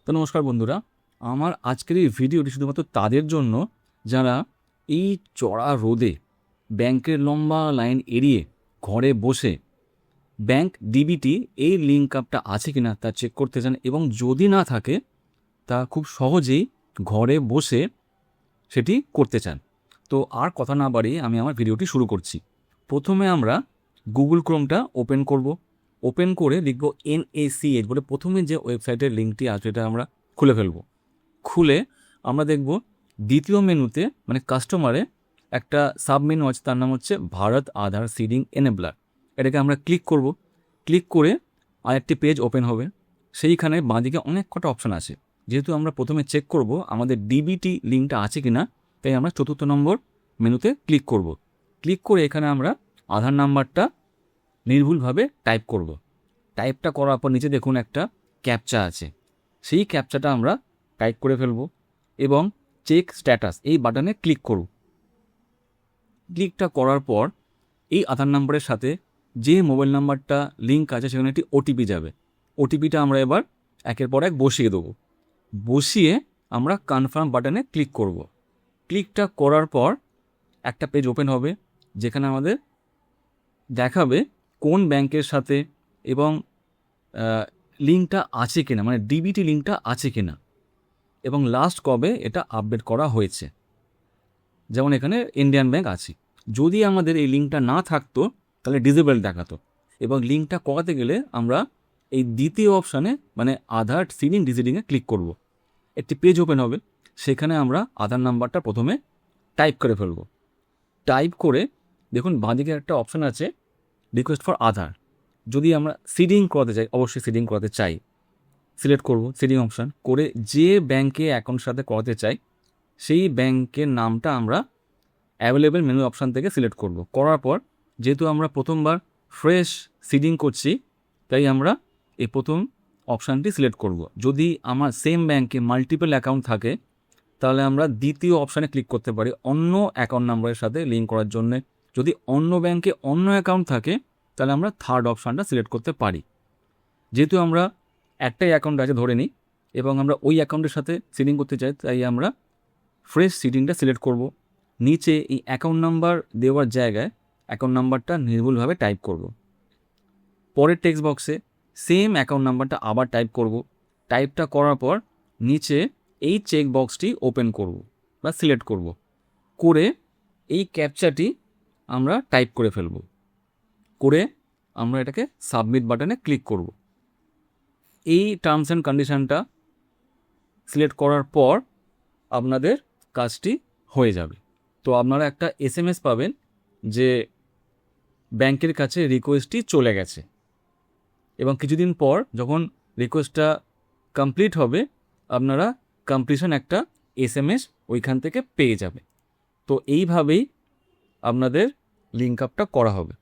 তো নমস্কার বন্ধুরা, আমার আজকের এই ভিডিওটি শুধুমাত্র তাদের জন্য যারা এই চড়া রোদে ব্যাংকের লম্বা লাইন এড়িয়ে ঘরে বসে ব্যাংক ডিবিটি এই লিঙ্ক আপটা আছে কিনা তা চেক করতে চান, এবং যদি না থাকে তা খুব সহজেই ঘরে বসে সেটি করতে চান। তো আর কথা না বাড়িয়ে আমি আমার ভিডিওটি শুরু করছি। প্রথমে আমরা গুগল ক্রোমটা ওপেন করব। ওপেন করে লিখব NACH বলে প্রথমে যে ওয়েবসাইটের লিঙ্কটি আছে এটা আমরা খুলে ফেলব। খুলে আমরা দেখব দ্বিতীয় মেনুতে মানে কাস্টমারে একটা সাব মেনু আছে, তার নাম হচ্ছে ভারত আধার সিডিং এনেবলার। এটাকে আমরা ক্লিক করব। ক্লিক করে আরেকটি পেজ ওপেন হবে। সেইখানে বাঁদিকে অনেক কটা অপশান আছে। যেহেতু আমরা প্রথমে চেক করব আমাদের ডিবিটি লিঙ্কটা আছে কিনা, তাই আমরা চতুর্থ নম্বর মেনুতে ক্লিক করব। ক্লিক করে এখানে আমরা আধার নাম্বারটা নির্ভুলভাবে টাইপ করব। টাইপটা করার পর নিচে দেখুন একটা ক্যাপচা আছে, সেই ক্যাপচাটা আমরা টাইপ করে ফেলব এবং চেক স্ট্যাটাস এই বাটনে ক্লিক করব। ক্লিকটা করার পর এই আধার নাম্বারের সাথে যে মোবাইল নাম্বারটা লিঙ্ক আছে সেখানে একটি ওটিপি যাবে। ওটিপিটা আমরা এবার একের পর এক বসিয়ে দেবো। বসিয়ে আমরা কনফার্ম বাটনে ক্লিক করব। ক্লিকটা করার পর একটা পেজ ওপেন হবে, যেখানে আমাদের দেখাবে কোন ব্যাংকের সাথে এবং লিঙ্কটা আছে কিনা, মানে ডিবিটি লিঙ্কটা আছে কিনা এবং লাস্ট কবে এটা আপডেট করা হয়েছে। যেমন এখানে ইন্ডিয়ান ব্যাংক আছে। যদি আমাদের এই লিঙ্কটা না থাকতো তাহলে ডিসেবল দেখাতো, এবং লিঙ্কটা করাতে গেলে আমরা এই দ্বিতীয় অপশানে মানে আধার সিডিং ডিজিডিংয়ে ক্লিক করব। একটি পেজ ওপেন হবে, সেখানে আমরা আধার নাম্বারটা প্রথমে টাইপ করে ফেলব। টাইপ করে দেখুন বাঁদিকে একটা অপশান আছে রিকোয়েস্ট ফর আধার। যদি আমরা সিডিং করাতে চাই, অবশ্যই সিডিং করাতে চাই, সিলেক্ট করব সিডিং অপশান করে যে ব্যাংকে অ্যাকাউন্টের সাথে করাতে চাই সেই ব্যাংকের নামটা আমরা অ্যাভেলেবেল মেনু অপশান থেকে সিলেক্ট করব। করার পর যেহেতু আমরা প্রথমবার ফ্রেশ সিডিং করছি, তাই আমরা এই প্রথম অপশানটি সিলেক্ট করব। যদি আমার সেম ব্যাংকে মাল্টিপল অ্যাকাউন্ট থাকে তাহলে আমরা দ্বিতীয় অপশানে ক্লিক করতে পারি অন্য অ্যাকাউন্ট নাম্বারের সাথে লিঙ্ক করার জন্যে। যদি অন্য ব্যাংকে অন্য অ্যাকাউন্ট থাকে তাহলে আমরা থার্ড অপশানটা সিলেক্ট করতে পারি। যেহেতু আমরা একটাই অ্যাকাউন্ট আছে ধরে নিই এবং আমরা ওই অ্যাকাউন্টের সাথে সিডিং করতে চাই, তাই আমরা ফ্রেশ সিডিংটা সিলেক্ট করব। নিচে এই অ্যাকাউন্ট নাম্বার দেওয়ার জায়গায় অ্যাকাউন্ট নাম্বারটা নির্ভুলভাবে টাইপ করব। পরের টেক্সট বক্সে সেম অ্যাকাউন্ট নাম্বারটা আবার টাইপ করব। টাইপটা করার পর নিচে এই চেক বক্সটি ওপেন করব বা সিলেক্ট করব। করে এই ক্যাপচাটি আমরা টাইপ করে ফেলব। করে আমরা এটাকে সাবমিট বাটনে ক্লিক করব। এই টার্মস অ্যান্ড কন্ডিশনটা সিলেক্ট করার পর আপনাদের কাজটি হয়ে যাবে। তো আপনারা একটা SMS পাবেন যে ব্যাংকের কাছে রিকোয়েস্টটি চলে গেছে, এবং কিছুদিন পর যখন রিকোয়েস্টটা কমপ্লিট হবে আপনারা কমপ্লিশন একটা SMS ওইখান থেকে পেয়ে যাবে। তো এইভাবেই আপনাদের লিঙ্ক আপটা করা হবে।